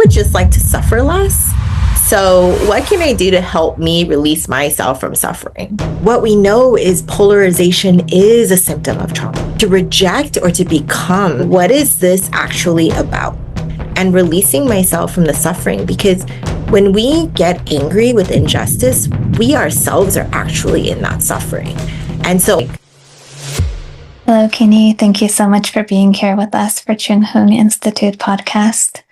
would just like to suffer less. So, what can I do to help me release myself from suffering? What we know is polarization is a symptom of trauma. To reject or to become, what is this actually about? And releasing myself from the suffering, because when we get angry with injustice, we ourselves are actually in that suffering. And so, hello, Kini. Thank you so much for being here with us for Chung Huong Institute podcast.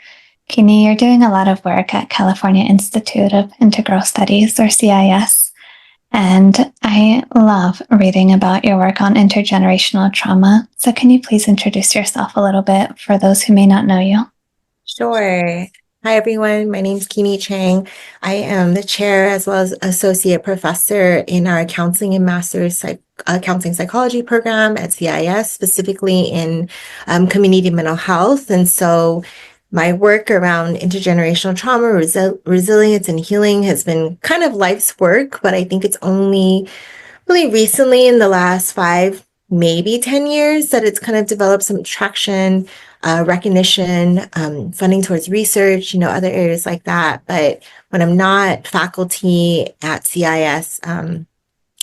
Kini, you're doing a lot of work at California Institute of Integral Studies, or CIS, and I love reading about your work on intergenerational trauma. So can you please introduce yourself a little bit for those who may not know you? Sure. Hi, everyone. My name is Kini Chang. I am the chair as well as associate professor in our counseling and master's counseling psychology program at CIS, specifically in community mental health. And so my work around intergenerational trauma, resilience, and healing has been kind of life's work, but I think it's only really recently in the last 5, maybe 10 years that it's kind of developed some traction, recognition, funding towards research, other areas like that. But when I'm not faculty at CIS,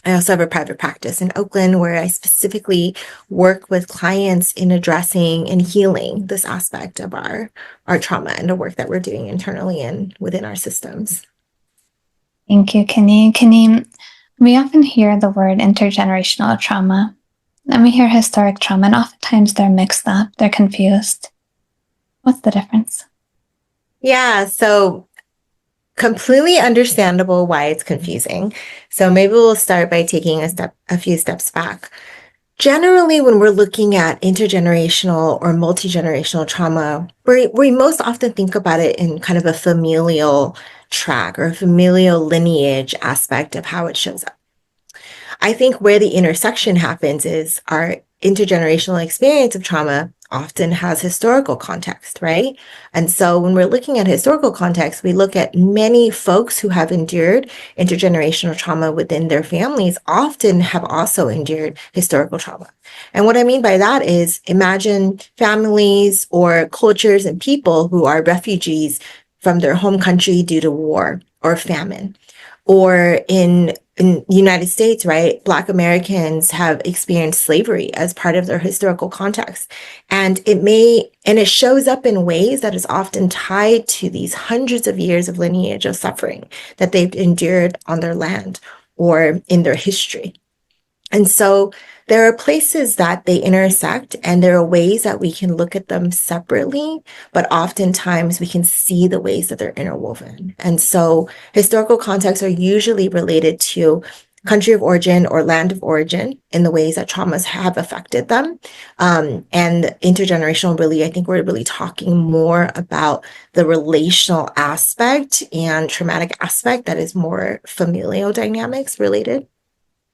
I also have a private practice in Oakland where I specifically work with clients in addressing and healing this aspect of our trauma and the work that we're doing internally and within our systems. Thank you, Kini. Kini, we often hear the word intergenerational trauma, and we hear historic trauma, and oftentimes they're mixed up, they're confused. What's the difference? Yeah, so completely understandable why it's confusing. So maybe we'll start by taking a few steps back. Generally, when we're looking at intergenerational or multi-generational trauma, we most often think about it in kind of a familial track or a familial lineage aspect of how it shows up. I think where the intersection happens is our intergenerational experience of trauma often has historical context, right? And so when we're looking at historical context, we look at many folks who have endured intergenerational trauma within their families often have also endured historical trauma. And what I mean by that is imagine families or cultures and people who are refugees from their home country due to war or famine. Or in the United States, right, Black Americans have experienced slavery as part of their historical context. And it shows up in ways that is often tied to these hundreds of years of lineage of suffering that they've endured on their land or in their history. And so there are places that they intersect, and there are ways that we can look at them separately, but oftentimes we can see the ways that they're interwoven. And so historical contexts are usually related to country of origin or land of origin in the ways that traumas have affected them. And intergenerational, really, I think we're really talking more about the relational aspect and traumatic aspect that is more familial dynamics related.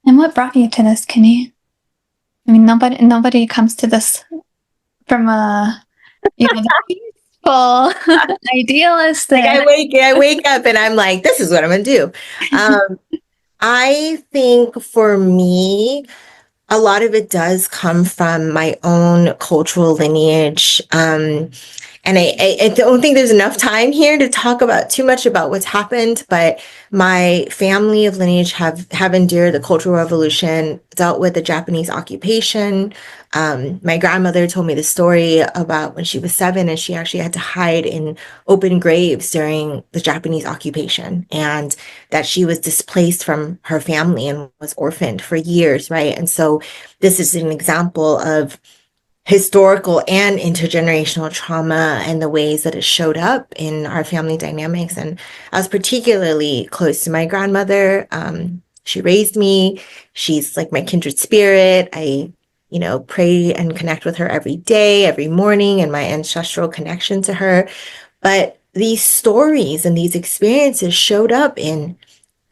And what brought you to this, Kini? I mean, nobody comes to this from a peaceful, idealistic. I wake up and I'm like, this is what I'm gonna do. I think for me, a lot of it does come from my own cultural lineage. And I don't think there's enough time here to talk about too much about what's happened, but my family of lineage have endured the Cultural Revolution, dealt with the Japanese occupation. My grandmother told me the story about when she was 7 and she actually had to hide in open graves during the Japanese occupation, and that she was displaced from her family and was orphaned for years, right? And so this is an example of historical and intergenerational trauma and the ways that it showed up in our family dynamics. And I was particularly close to my grandmother. She raised me. She's like my kindred spirit. I, pray and connect with her every day, every morning, and my ancestral connection to her. But these stories and these experiences showed up in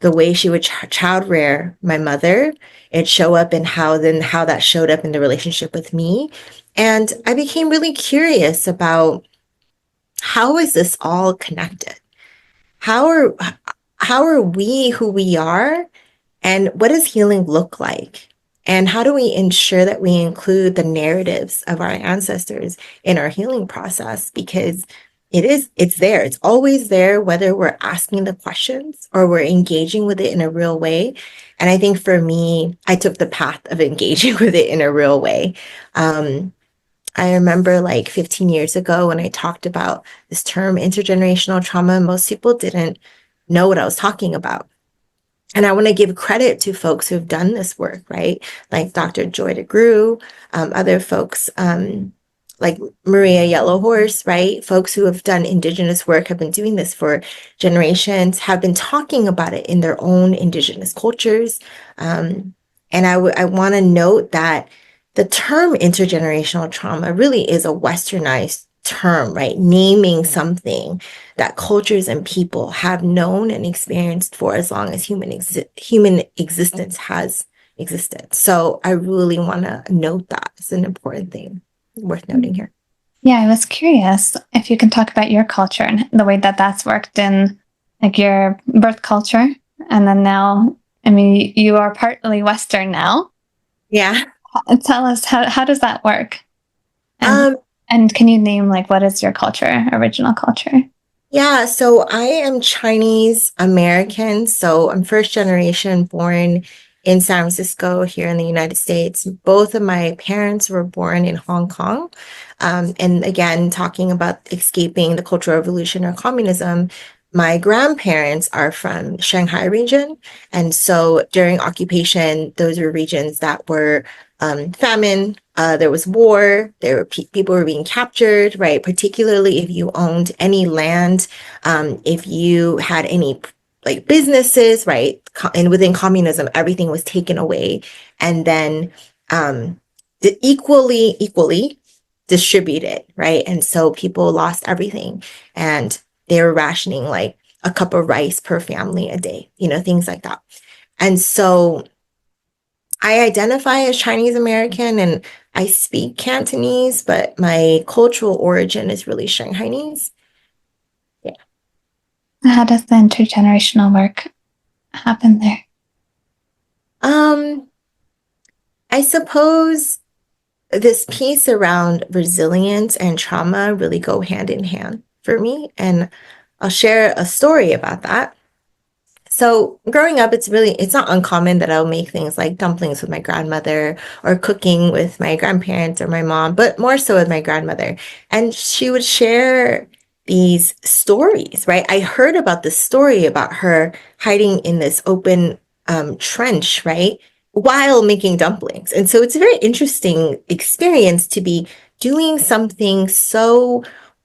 the way she would child rear my mother. It show up in how that showed up in the relationship with me. And I became really curious about how is this all connected? How are we who we are? And what does healing look like? And how do we ensure that we include the narratives of our ancestors in our healing process? Because it's there. It's always there, whether we're asking the questions or we're engaging with it in a real way. And I think for me, I took the path of engaging with it in a real way. Um, I remember like 15 years ago when I talked about this term intergenerational trauma, most people didn't know what I was talking about. And I want to give credit to folks who've done this work, right? Like Dr. Joy DeGruy, other folks like Maria Yellow Horse, right? Folks who have done Indigenous work have been doing this for generations, have been talking about it in their own Indigenous cultures. And I want to note that the term intergenerational trauma really is a westernized term, right? Naming something that cultures and people have known and experienced for as long as human existence has existed. So I really want to note that it's an important thing worth noting here. Yeah, I was curious if you can talk about your culture and the way that that's worked in like your birth culture. And then now, I mean, you are partly Western now. Yeah. Tell us how does that work? And Um, and can you name like what is your culture, original culture? yeah, so I am Chinese American. So I'm first generation born in San Francisco here in the United States. Both of my parents were born in Hong Kong. And again, talking about escaping the Cultural Revolution or communism, my grandparents are from Shanghai region. And so during occupation, those were regions that were famine, there was war, there were people were being captured, right? Particularly if you owned any land, if you had any like businesses, right? And within communism, everything was taken away and then equally distributed, right? And so people lost everything and they were rationing like a cup of rice per family a day, things like that. And so I identify as Chinese American and I speak Cantonese, but my cultural origin is really Shanghainese. Yeah. How does the intergenerational work happen there? Um, I suppose this piece around resilience and trauma really go hand in hand for me. And I'll share a story about that. So growing up, it's not uncommon that I'll make things like dumplings with my grandmother or cooking with my grandparents or my mom, but more so with my grandmother. And she would share these stories, right? I heard about this story about her hiding in this open trench, right? While making dumplings. And so it's a very interesting experience to be doing something so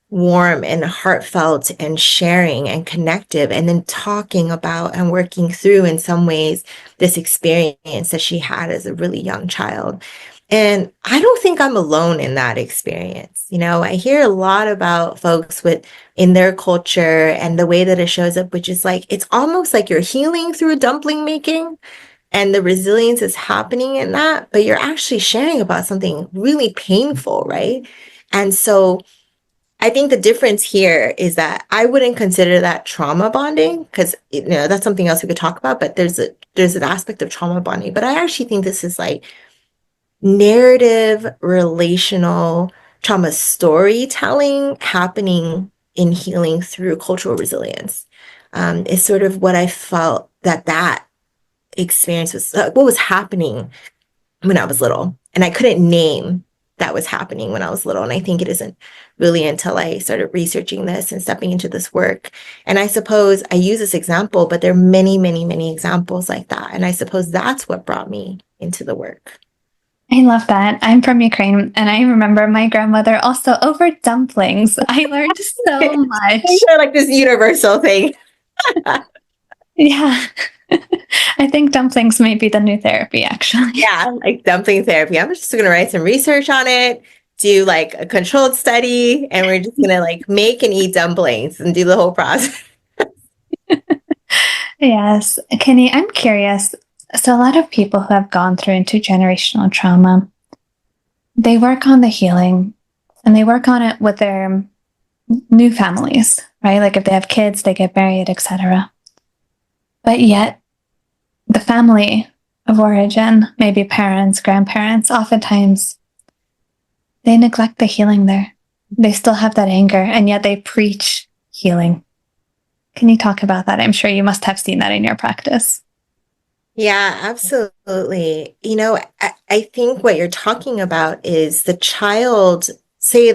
warm and heartfelt and sharing and connective, and then talking about and working through in some ways this experience that she had as a really young child. And I don't think I'm alone in that experience. I hear a lot about folks with in their culture and the way that it shows up, which is like it's almost like you're healing through dumpling making and the resilience is happening in that, but you're actually sharing about something really painful, right? And so I think the difference here is that I wouldn't consider that trauma bonding because that's something else we could talk about, but there's an aspect of trauma bonding. But I actually think this is like narrative, relational trauma storytelling happening in healing through cultural resilience. Is sort of what I felt that experience was what was happening when I was little. And I couldn't name that was happening when I was little. And I think it isn't really until I started researching this and stepping into this work. And I suppose I use this example, but there are many, many, many examples like that. And I suppose that's what brought me into the work. I love that. I'm from Ukraine, and I remember my grandmother also over dumplings. I learned so much. These are like this universal thing. Yeah. I think dumplings might be the new therapy, actually. Yeah, like dumpling therapy. I'm just going to write some research on it, do like a controlled study, and we're just going to like make and eat dumplings and do the whole process. Yes. Kenny, I'm curious. So, a lot of people who have gone through intergenerational trauma, they work on the healing and they work on it with their new families, right? Like if they have kids, they get married, etc. But yet, the family of origin, maybe parents, grandparents, oftentimes they neglect the healing there. they still have that anger and yet they preach healing. Can you talk about that? I'm sure you must have seen that in your practice. Yeah, absolutely. I think what you're talking about is the child, say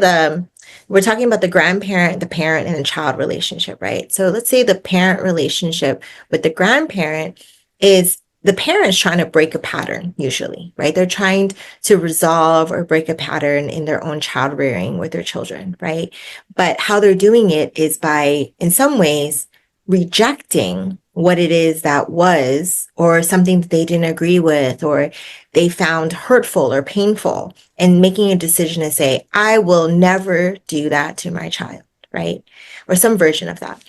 we're talking about the grandparent, the parent, and the child relationship, right? So let's say the parent relationship with the grandparent is the parent's trying to break a pattern, usually, right? They're trying to resolve or break a pattern in their own child rearing with their children, right? But how they're doing it is by, in some ways, rejecting what it is that was, or something that they didn't agree with, or they found hurtful or painful, and making a decision to say, I will never do that to my child, right? Or some version of that.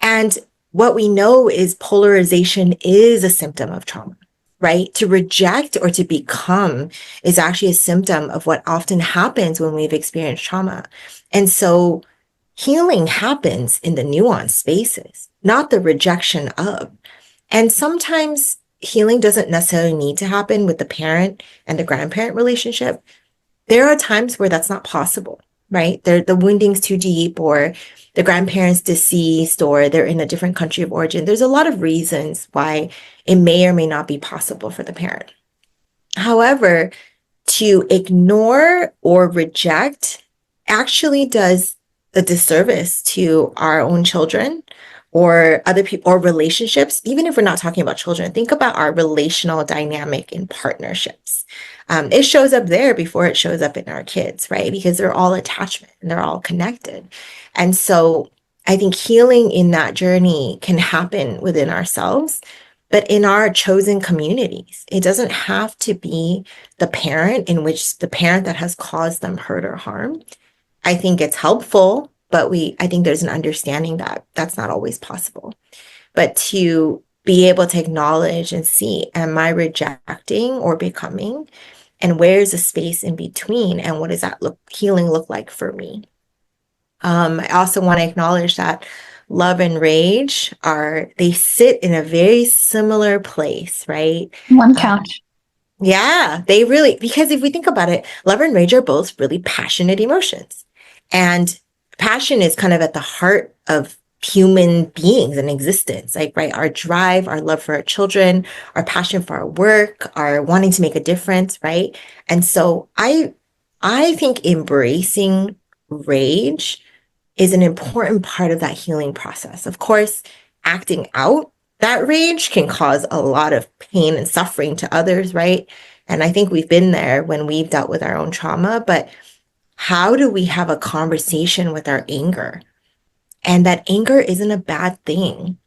And what we know is polarization is a symptom of trauma, right? To reject or to become is actually a symptom of what often happens when we've experienced trauma. And so healing happens in the nuanced spaces, not the rejection of. And sometimes healing doesn't necessarily need to happen with the parent and the grandparent relationship. There are times where that's not possible, right? The wounding's too deep, or the grandparents deceased, or they're in a different country of origin. There's a lot of reasons why it may or may not be possible for the parent. However, to ignore or reject actually does a disservice to our own children or other people or relationships. Even if we're not talking about children, think about our relational dynamic in partnerships. It shows up there before it shows up in our kids, right? Because they're all attachment and they're all connected. And so I think healing in that journey can happen within ourselves, but in our chosen communities. It doesn't have to be the parent, in which the parent that has caused them hurt or harm. I think it's helpful, but I think there's an understanding that that's not always possible. But to be able to acknowledge and see, am I rejecting or becoming? And where's the space in between? And what does that healing look like for me? I also want to acknowledge that love and rage they sit in a very similar place, right? One Um, couch. yeah, they really, because if we think about it, love and rage are both really passionate emotions. And passion is kind of at the heart of human beings and existence, like, right? Our drive, our love for our children, our passion for our work, our wanting to make a difference, right? And so I think embracing rage is an important part of that healing process. Of course, acting out that rage can cause a lot of pain and suffering to others, right? And I think we've been there when we've dealt with our own trauma, but how do we have a conversation with our anger? And that anger isn't a bad thing.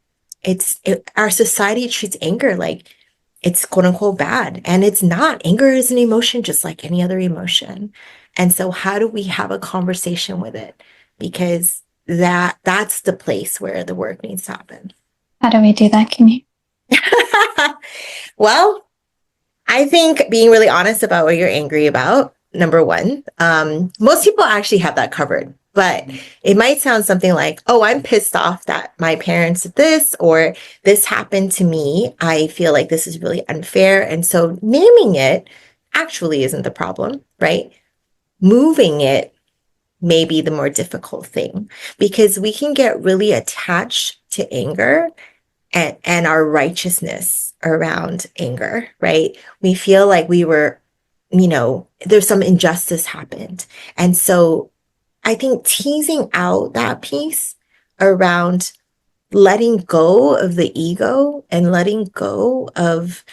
Our society treats anger like it's quote unquote bad, and it's not. Anger is an emotion just like any other emotion. And so how do we have a conversation with it? Because that's the place where the work needs to happen. How do we do that, Kini? Well, I think being really honest about what you're angry about, number one. Most people actually have that covered, but it might sound something like, oh, I'm pissed off that my parents did this, or this happened to me. I feel like this is really unfair. And so naming it actually isn't the problem, right? Moving it may be the more difficult thing, because we can get really attached to anger and our righteousness around anger, right? We feel like there's some injustice happened. And so I think teasing out that piece around letting go of the ego and letting go of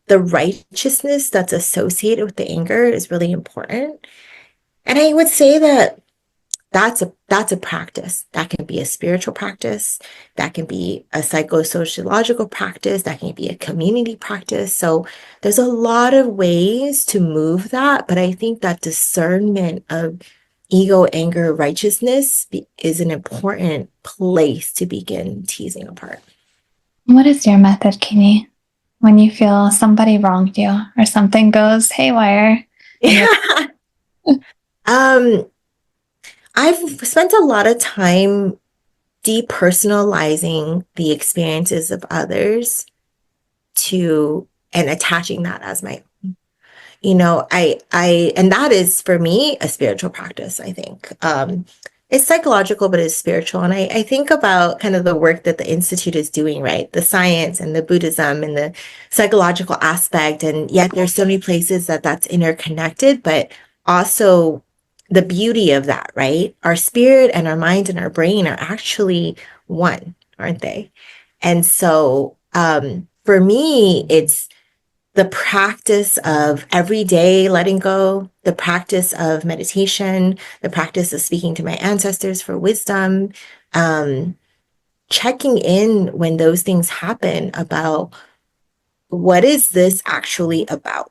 the righteousness that's associated with the anger is really important. And I would say that that's a practice. That can be a spiritual practice, that can be a psychosociological practice, that can be a community practice. So there's a lot of ways to move that, but I think that discernment of ego, anger, righteousness is an important place to begin teasing apart. What is your method, Kini? When you feel somebody wronged you or something goes haywire and you're Yeah. um I've spent a lot of time depersonalizing the experiences of others to and attaching that as my and that is for me a spiritual practice, I think. It's psychological, but it's spiritual. And I think about kind of the work that the Institute is doing, right? The science and the Buddhism and the psychological aspect. And yet there's so many places that that's interconnected, but also the beauty of that, right? Our spirit and our mind and our brain are actually one, aren't they? And so for me, it's the practice of every day letting go, the practice of meditation, the practice of speaking to my ancestors for wisdom, um, checking in when those things happen about what is this actually about,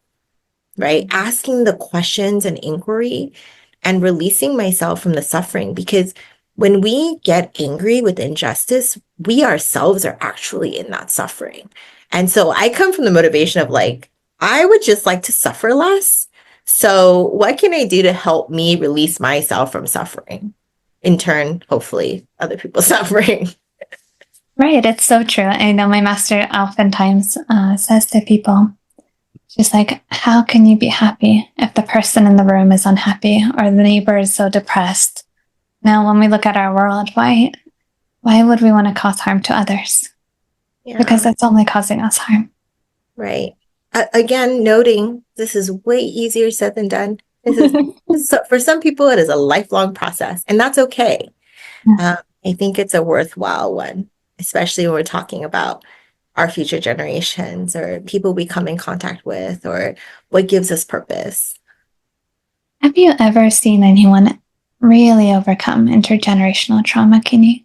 right? Asking the questions and inquiry and releasing myself from the suffering. Because when we get angry with injustice, we ourselves are actually in that suffering. And so I come from the motivation of like, I would just like to suffer less. So what can I do to help me release myself from suffering? In turn, hopefully, other people's suffering. Right. It's so true. I know my master oftentimes says to people, she's like, how can you be happy if the person in the room is unhappy or the neighbor is so depressed? Now, when we look at our world, why would we want to cause harm to others? Yeah. Because that's only causing us harm. Right. Again, noting this is way easier said than done. So for some people, it is a lifelong process, and that's okay. I think it's a worthwhile one, especially when we're talking about our future generations or people we come in contact with or what gives us purpose. Have you ever seen anyone really overcome intergenerational trauma, Kini?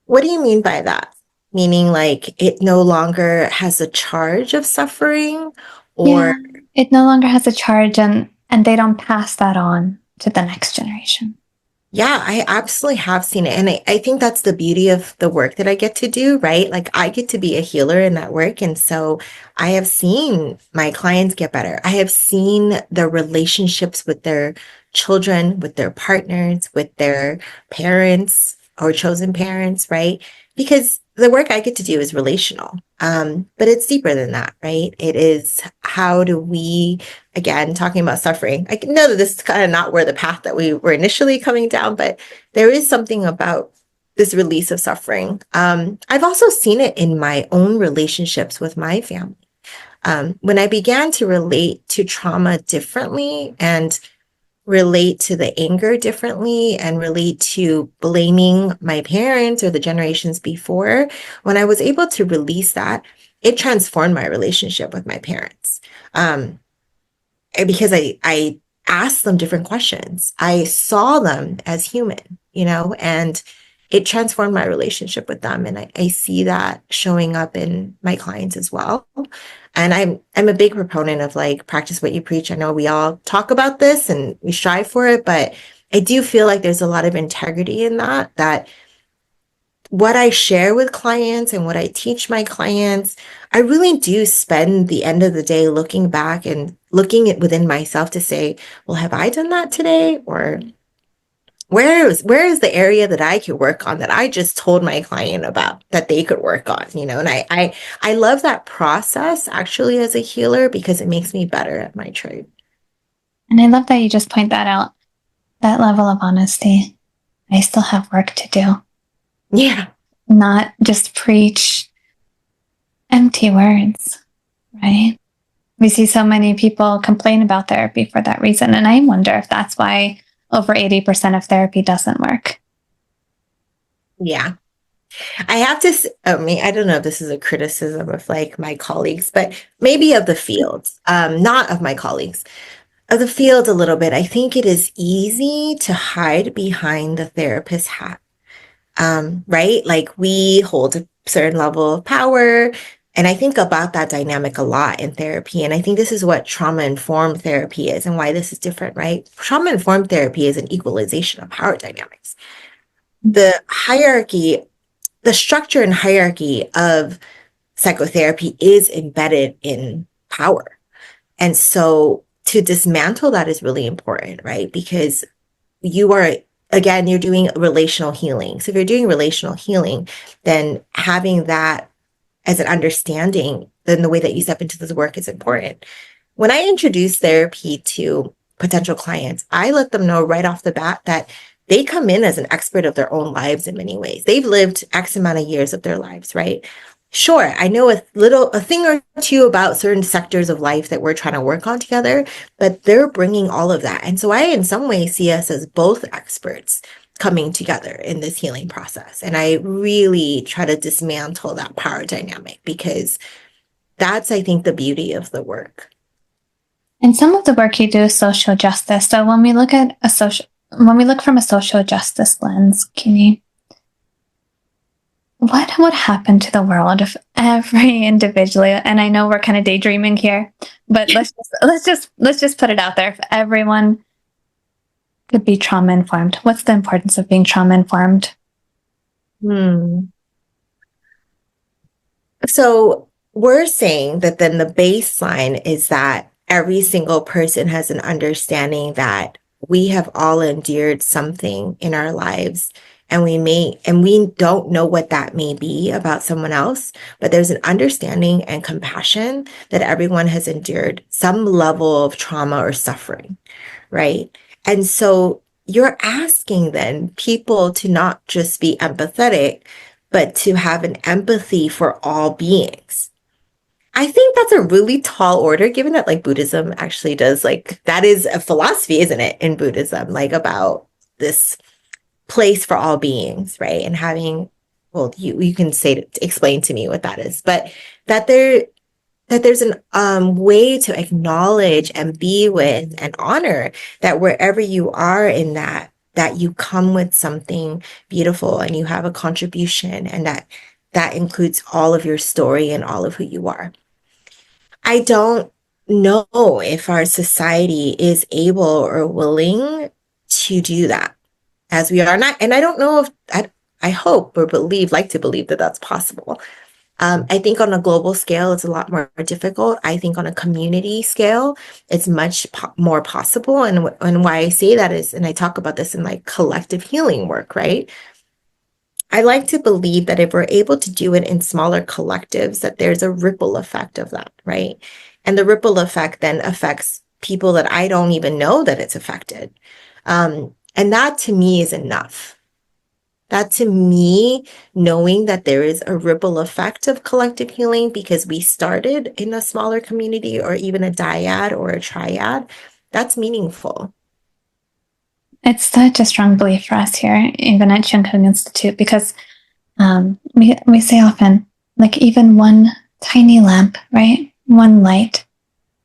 What do you mean by that? Meaning like it no longer has a charge of suffering or Yeah, it no longer has a charge and they don't pass that on to the next generation. yeah, I absolutely have seen it. And I think that's the beauty of the work that I get to do, right? Like I get to be a healer in that work. And so I have seen my clients get better. I have seen their relationships with their children, with their partners, with their parents or chosen parents, right? Because the work I get to do is relational. But it's deeper than that, right? It is how do we again, talking about suffering, I know that this is kind of not where the path that we were initially coming down, but there is something about this release of suffering. I've also seen it in my own relationships with my family. When I began to relate to trauma differently and relate to the anger differently and relate to blaming my parents or the generations before, when I was able to release that, it transformed my relationship with my parents. Because I asked them different questions. I saw them as human, and it transformed my relationship with them. And I see that showing up in my clients as well. And I'm a big proponent of like practice what you preach. I know we all talk about this and we strive for it, but I do feel like there's a lot of integrity in that what I share with clients and what I teach my clients, I really do spend the end of the day looking back and looking at within myself to say, well, have I done that today? Or where is the area that I could work on that I just told my client about that they could work on, and I love that process actually as a healer because it makes me better at my trade. And I love that you just point that out, that level of honesty. I still have work to do. Yeah. Not just preach empty words, right? We see so many people complain about therapy for that reason. And I wonder if that's why over 80% of therapy doesn't work. Yeah. I have to, I don't know if this is a criticism of like my colleagues, but maybe of the field, not of my colleagues, of the field a little bit. I think it is easy to hide behind the therapist hat, right? Like we hold a certain level of power. And I think about that dynamic a lot in therapy. And I think this is what trauma-informed therapy is and why this is different, right? Trauma-informed therapy is an equalization of power dynamics. The hierarchy, the structure and hierarchy of psychotherapy is embedded in power. And so to dismantle that is really important, right? Because you're doing relational healing. So if you're doing relational healing, then having that as an understanding, then the way that you step into this work is important. When I introduce therapy to potential clients, I let them know right off the bat that they come in as an expert of their own lives in many ways. They've lived X amount of years of their lives, right? Sure, I know a thing or two about certain sectors of life that we're trying to work on together, but they're bringing all of that. And so I, in some ways, see us as both experts coming together in this healing process. And I really try to dismantle that power dynamic because that's, I think, the beauty of the work. And some of the work you do is social justice. So when we look from a social justice lens, Kini, what would happen to the world if every individually, and I know we're kind of daydreaming here, but let's just put it out there. If everyone could be trauma informed, what's the importance of being trauma informed? So we're saying that then the baseline is that every single person has an understanding that we have all endured something in our lives, and we don't know what that may be about someone else, but there's an understanding and compassion that everyone has endured some level of trauma or suffering, right? And so you're asking then people to not just be empathetic, but to have an empathy for all beings. I think that's a really tall order, given that like Buddhism actually does like that is a philosophy, isn't it, in Buddhism, like about this place for all beings, right? And having, well, you can explain to me what that is, but that there's an way to acknowledge and be with and honor that wherever you are in that you come with something beautiful and you have a contribution, and that includes all of your story and all of who you are. I don't know if our society is able or willing to do that as we are not. And I don't know if I hope or like to believe that that's possible. I think on a global scale, it's a lot more difficult. I think on a community scale, it's much more possible. And why I say that is, and I talk about this in like collective healing work, right? I like to believe that if we're able to do it in smaller collectives, that there's a ripple effect of that, right? And the ripple effect then affects people that I don't even know that it's affected. And that to me is enough. That to me, knowing that there is a ripple effect of collective healing because we started in a smaller community or even a dyad or a triad, that's meaningful. It's such a strong belief for us here, even at Chung Huong Institute, because we say often, like even one tiny lamp, right? One light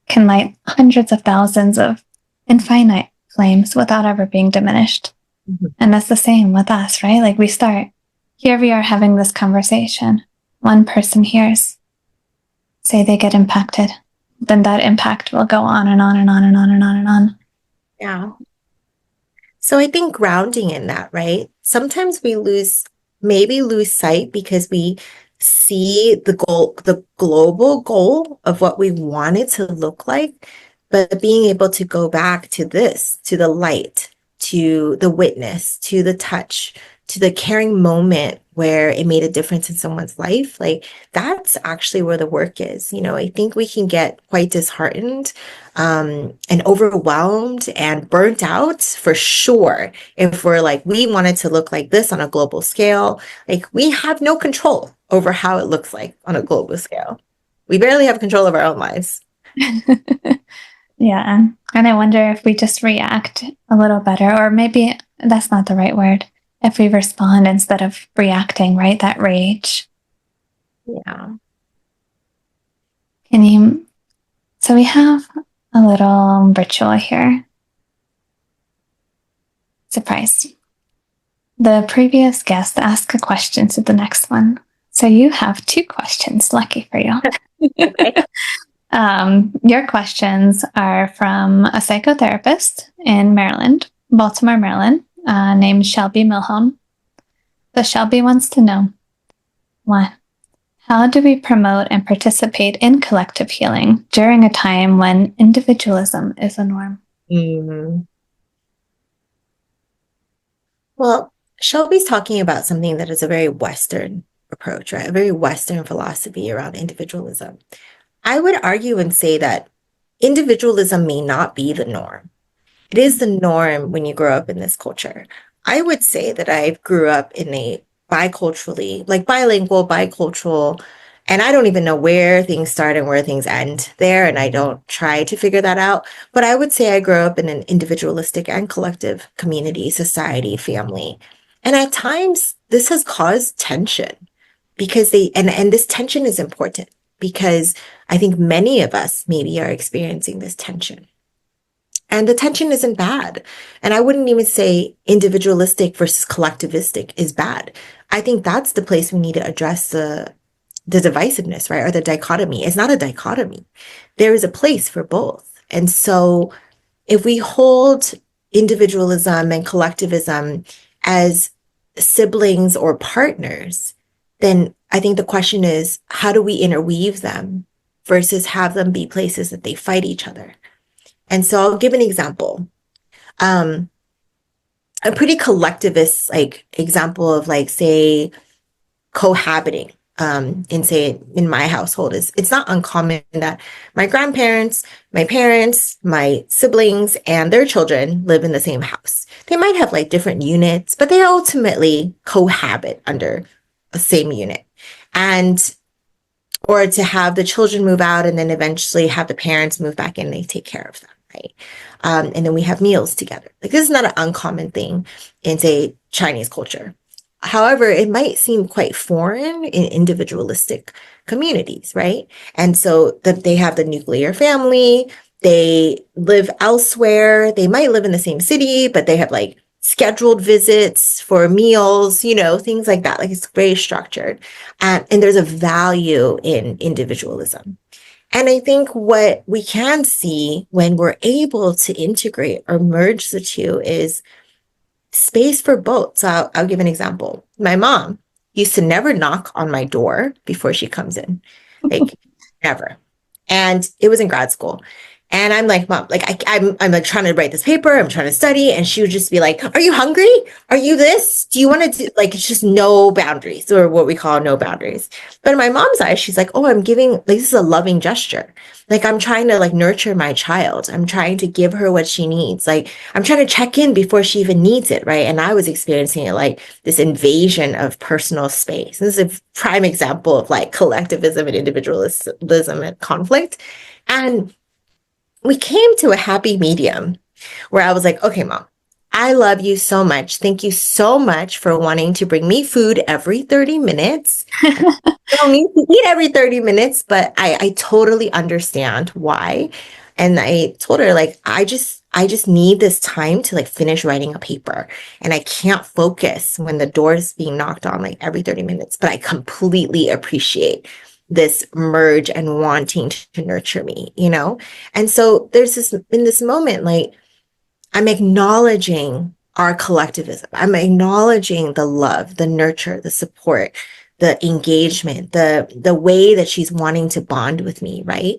can light hundreds of thousands of infinite flames without ever being diminished. Mm-hmm. And that's the same with us, right? Like here we are having this conversation. One person hears, say they get impacted, then that impact will go on and on and on and on and on and on. Yeah. So I think grounding in that, right? Sometimes we maybe lose sight because we see the global goal of what we want it to look like, but being able to go back to this, to the light, to the witness, to the touch, to the caring moment where it made a difference in someone's life, like that's actually where the work is. I think we can get quite disheartened and overwhelmed and burnt out for sure if we're like, we want it to look like this on a global scale. Like we have no control over how it looks like on a global scale. We barely have control of our own lives. Yeah. And I wonder if we just react a little better, or maybe that's not the right word. If we respond instead of reacting, right? That rage. Yeah. So we have a little ritual here. Surprise. The previous guest asked a question to the next one. So you have 2 questions. Lucky for you. Okay. Your questions are from a psychotherapist in Maryland, Baltimore, Maryland, named Shelby Milhone. So Shelby wants to know, 1, how do we promote and participate in collective healing during a time when individualism is a norm? Well, Shelby's talking about something that is a very Western approach, right? A very Western philosophy around individualism. I would argue and say that individualism may not be the norm. It is the norm when you grow up in this culture. I would say that I grew up in a biculturally, like bilingual, bicultural, and I don't even know where things start and where things end there, and I don't try to figure that out. But I would say I grew up in an individualistic and collective community, society, family. And at times, this has caused tension because and this tension is important because I think many of us maybe are experiencing this tension. And the tension isn't bad. And I wouldn't even say individualistic versus collectivistic is bad. I think that's the place we need to address the divisiveness, right? Or the dichotomy. It's not a dichotomy. There is a place for both. And so if we hold individualism and collectivism as siblings or partners, then I think the question is, how do we interweave them versus have them be places that they fight each other? And so I'll give an example. Um, a pretty collectivist like example of like say cohabiting in say in my household is it's not uncommon that my grandparents, my parents, my siblings, and their children live in the same house. They might have like different units, but they ultimately cohabit under a same unit. And or to have the children move out and then eventually have the parents move back in and they take care of them, right? And then we have meals together. Like this is not an uncommon thing in say Chinese culture. However, it might seem quite foreign in individualistic communities, right? And so that they have the nuclear family, they live elsewhere, they might live in the same city, but they have like scheduled visits for meals, things like that. Like it's very structured. And there's a value in individualism. And I think what we can see when we're able to integrate or merge the two is space for both. So I'll give an example. My mom used to never knock on my door before she comes in, like never. And it was in grad school. And I'm like, Mom, like I'm like trying to write this paper, I'm trying to study, and she would just be like, "Are you hungry? Are you this? Do you want to do like it's just no boundaries or what we call no boundaries?" But in my mom's eyes, she's like, "Oh, I'm giving like this is a loving gesture. Like I'm trying to like nurture my child. I'm trying to give her what she needs. Like I'm trying to check in before she even needs it, right?" And I was experiencing it like this invasion of personal space. This is a prime example of like collectivism and individualism and conflict. And we came to a happy medium where I was like, okay, Mom, I love you so much. Thank you so much for wanting to bring me food every 30 minutes. I don't need to eat every 30 minutes, but I totally understand why. And I told her, like, I just need this time to like finish writing a paper. And I can't focus when the door is being knocked on like every 30 minutes. But I completely appreciate this merge and wanting to nurture me. And so there's this in this moment, like I'm acknowledging our collectivism. I'm acknowledging the love, the nurture, the support, the engagement, the way that she's wanting to bond with me, right?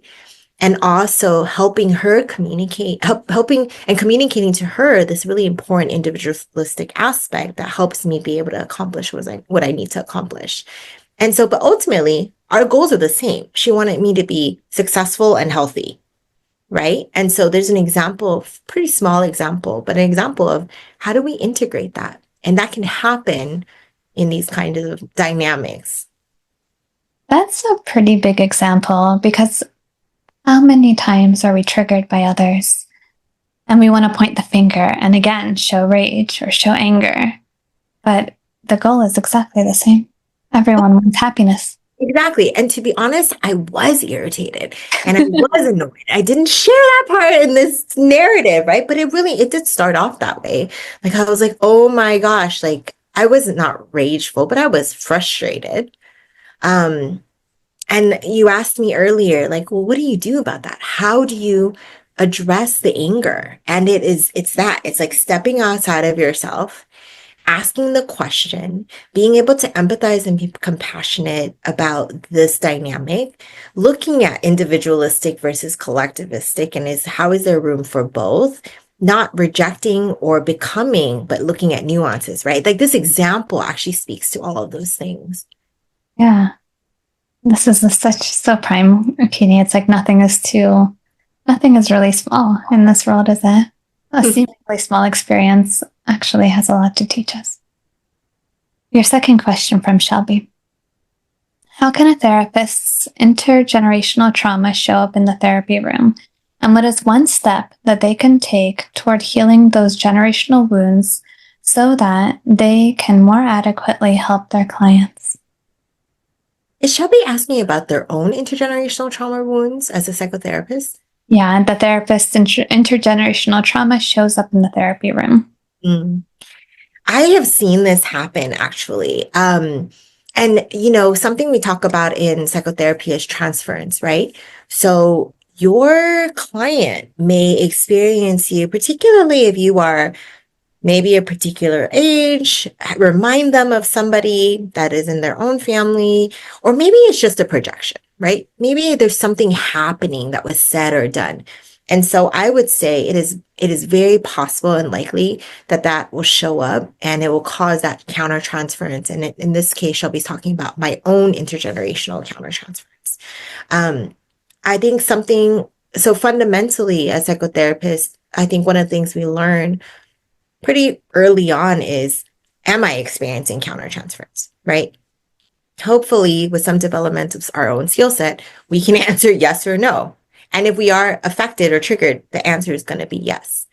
And also helping her helping and communicating to her this really important individualistic aspect that helps me be able to accomplish what I need to accomplish. And so, but ultimately, our goals are the same. She wanted me to be successful and healthy, right? And so there's an example, pretty small example, but an example of how do we integrate that? And that can happen in these kind of dynamics. That's a pretty big example because how many times are we triggered by others and we want to point the finger and again show rage or show anger? But the goal is exactly the same. Everyone wants happiness. Exactly. And to be honest, I was irritated and I was annoyed. I didn't share that part in this narrative, right? But it did start off that way. Like I was like, oh my gosh, like I was not rageful, but I was frustrated. Um, and you asked me earlier, like, well, what do you do about that? How do you address the anger? And it's like stepping outside of yourself, asking the question, being able to empathize and be compassionate about this dynamic, looking at individualistic versus collectivistic, and how is there room for both? Not rejecting or becoming, but looking at nuances, right? Like this example actually speaks to all of those things. Yeah. This is such so prime, Kini. It's like nothing is really small in this world, is it? A seemingly small experience actually has a lot to teach us. Your second question from Shelby. How can a therapist's intergenerational trauma show up in the therapy room? And what is one step that they can take toward healing those generational wounds so that they can more adequately help their clients? Is Shelby asking about their own intergenerational trauma wounds as a psychotherapist? Yeah, the therapist's intergenerational trauma shows up in the therapy room. Mm. I have seen this happen actually. And something we talk about in psychotherapy is transference, right? So your client may experience you, particularly if you are maybe a particular age, remind them of somebody that is in their own family, or maybe it's just a projection, right? Maybe there's something happening that was said or done. And so I would say it is very possible and likely that that will show up and it will cause that countertransference. And in this case, Shelby's talking about my own intergenerational countertransference. I think so fundamentally as psychotherapists, I think one of the things we learn pretty early on is, am I experiencing countertransference, right? Hopefully, with some development of our own skill set, we can answer yes or no. And if we are affected or triggered, the answer is going to be yes.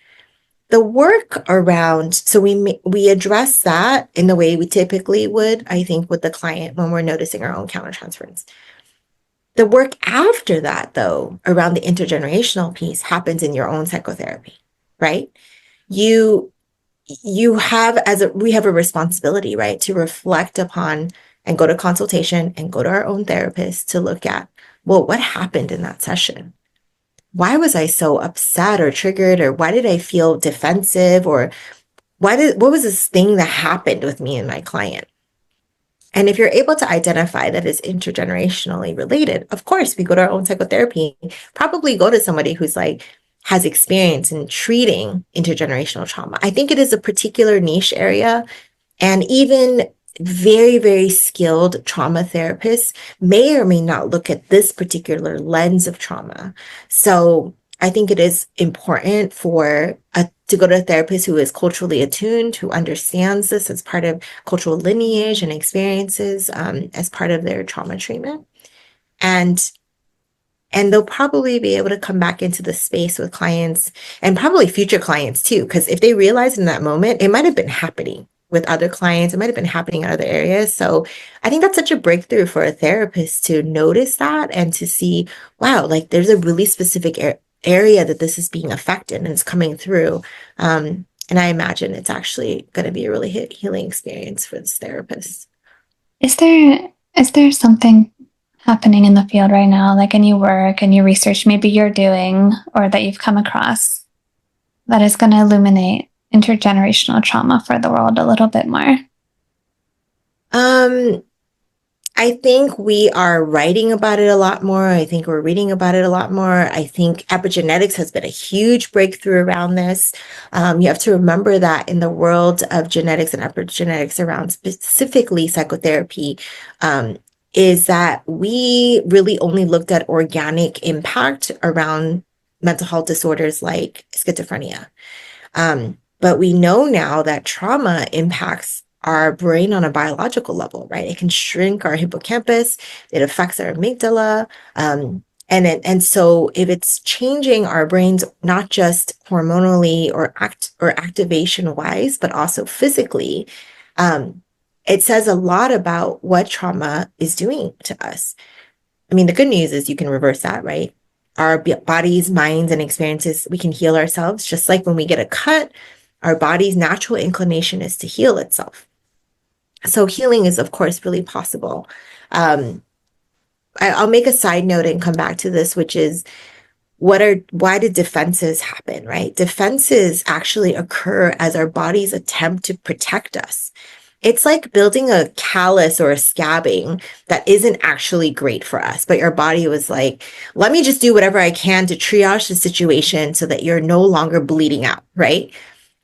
The work around, so we address that in the way we typically would, I think, with the client when we're noticing our own countertransference. The work after that, though, around the intergenerational piece happens in your own psychotherapy, right? You we have a responsibility, right, to reflect upon and go to consultation and go to our own therapist to look at, well, what happened in that session? Why was I so upset or triggered, or why did I feel defensive, or what was this thing that happened with me and my client? And if you're able to identify that it's intergenerationally related, of course, we go to our own psychotherapy, probably go to somebody who's like, has experience in treating intergenerational trauma. I think it is a particular niche area, and even very, very skilled trauma therapists may or may not look at this particular lens of trauma. So I think it is important to go to a therapist who is culturally attuned, who understands this as part of cultural lineage and experiences as part of their trauma treatment. And they'll probably be able to come back into the space with clients and probably future clients too, because if they realize in that moment, it might have been happening with other clients, it might have been happening in other areas. So I think that's such a breakthrough for a therapist to notice that and to see, wow, like there's a really specific area that this is being affected and it's coming through. And I imagine it's actually going to be a really healing experience for this therapist. Is there something happening in the field right now, like any work, any research maybe you're doing or that you've come across that is going to illuminate intergenerational trauma for the world a little bit more? I think we are writing about it a lot more. I think we're reading about it a lot more. I think epigenetics has been a huge breakthrough around this. You have to remember that in the world of genetics and epigenetics around specifically psychotherapy, is that we really only looked at organic impact around mental health disorders like schizophrenia. But we know now that trauma impacts our brain on a biological level, right? It can shrink our hippocampus, it affects our amygdala. And so if it's changing our brains, not just hormonally or activation wise, but also physically, it says a lot about what trauma is doing to us. I mean, the good news is you can reverse that, right? Our bodies, minds, and experiences, we can heal ourselves. Just like when we get a cut, our body's natural inclination is to heal itself. So healing is, of course, really possible. I'll make a side note and come back to this, which is why did defenses happen, right? Defenses actually occur as our bodies attempt to protect us. It's like building a callus or a scabbing that isn't actually great for us, but your body was like, let me just do whatever I can to triage the situation so that you're no longer bleeding out, right?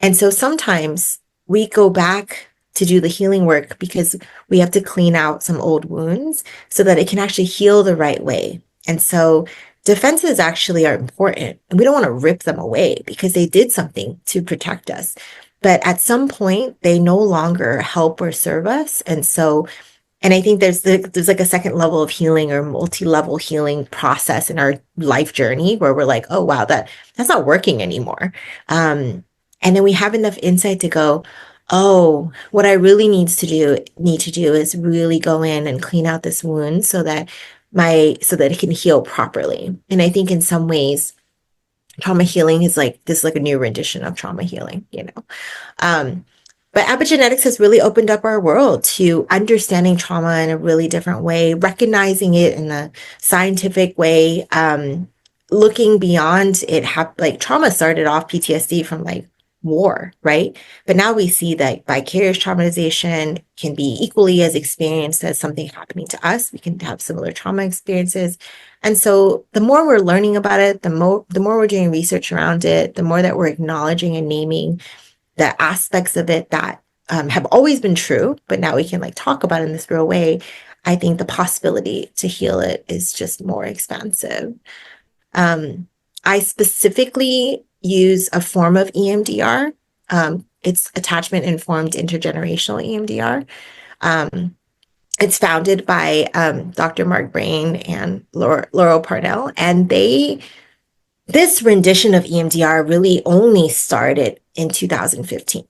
And so sometimes we go back to do the healing work because we have to clean out some old wounds so that it can actually heal the right way. And so defenses actually are important, and we don't want to rip them away because they did something to protect us. But at some point, they no longer help or serve us. And I think there's like a second level of healing or multi-level healing process in our life journey where we're like, oh wow, that's not working anymore. And then we have enough insight to go, oh, what I really need to do is really go in and clean out this wound so that it can heal properly. And I think in some ways, trauma healing is like this is like a new rendition of trauma healing, you know. Um, but epigenetics has really opened up our world to understanding trauma in a really different way, recognizing it in a scientific way, looking beyond it. Like trauma started off PTSD from like war, right? But now we see that vicarious traumatization can be equally as experienced as something happening to us. We can have similar trauma experiences. And so the more we're learning about it, the more we're doing research around it, the more that we're acknowledging and naming the aspects of it that have always been true, but now we can like talk about it in this real way. I think the possibility to heal it is just more expansive. I specifically use a form of EMDR. It's attachment informed intergenerational EMDR. Um, it's founded by Dr. Mark Brain and Laurel Parnell, and this rendition of EMDR really only started in 2015.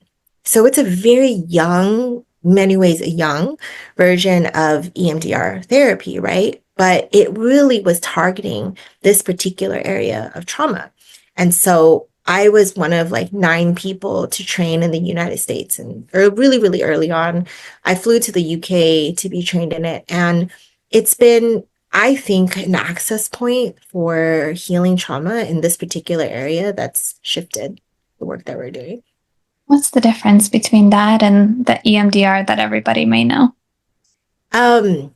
So it's a very young, many ways a young version of EMDR therapy, right? But it really was targeting this particular area of trauma. And so I was one of like 9 people to train in the United States and really, really early on. I flew to the UK to be trained in it. And it's been, I think, an access point for healing trauma in this particular area that's shifted the work that we're doing. What's the difference between that and the EMDR that everybody may know? Um,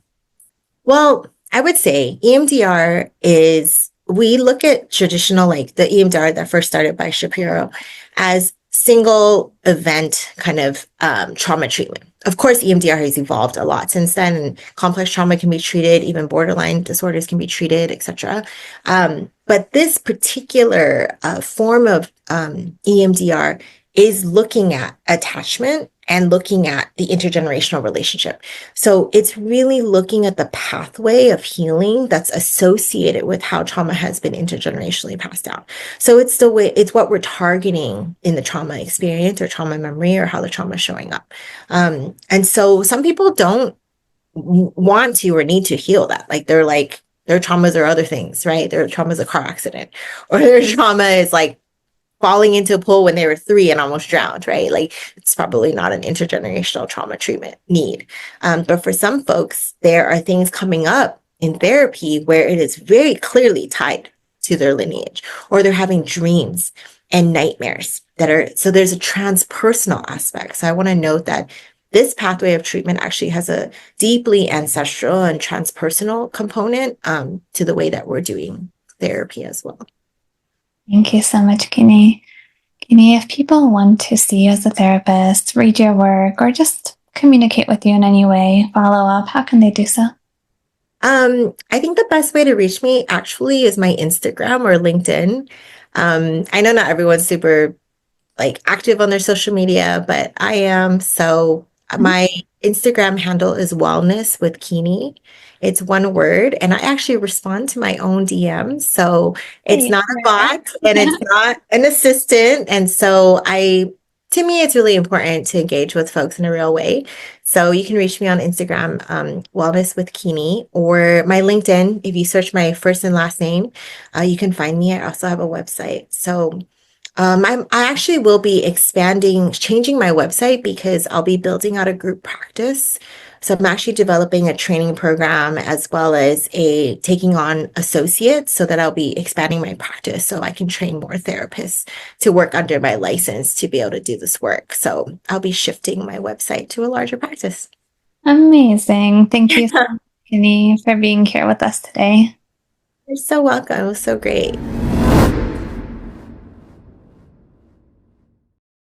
well, I would say EMDR is, we look at traditional, like the EMDR that first started by Shapiro, as single event kind of trauma treatment. Of course, EMDR has evolved a lot since then, and complex trauma can be treated, even borderline disorders can be treated, etc. But this particular form of EMDR is looking at attachment and looking at the intergenerational relationship. So it's really looking at the pathway of healing that's associated with how trauma has been intergenerationally passed down. So it's what we're targeting in the trauma experience or trauma memory or how the trauma is showing up. And so some people don't want to or need to heal that. Like they're like, their traumas are other things, right? Their trauma is a car accident, or their trauma is like falling into a pool when they were 3 and almost drowned, right? Like it's probably not an intergenerational trauma treatment need. But for some folks, there are things coming up in therapy where it is very clearly tied to their lineage, or they're having dreams and nightmares so there's a transpersonal aspect. So I want to note that this pathway of treatment actually has a deeply ancestral and transpersonal component to the way that we're doing therapy as well. Thank you so much, Kini. Kini, if people want to see you as a therapist, read your work, or just communicate with you in any way, follow up, how can they do so? I think the best way to reach me actually is my Instagram or LinkedIn. I know not everyone's super like active on their social media, but I am. So my Instagram handle is wellness with Kini. It's one word, and I actually respond to my own DMs. So it's not a bot and it's not an assistant. And so to me, it's really important to engage with folks in a real way. So you can reach me on Instagram, wellness with Kini, or my LinkedIn. If you search my first and last name, you can find me. I also have a website. So I actually will be changing my website because I'll be building out a group practice. So I'm actually developing a training program as well as taking on associates so that I'll be expanding my practice so I can train more therapists to work under my license to be able to do this work. So I'll be shifting my website to a larger practice. Amazing. Thank you, Kini, for being here with us today. You're so welcome. It was so great.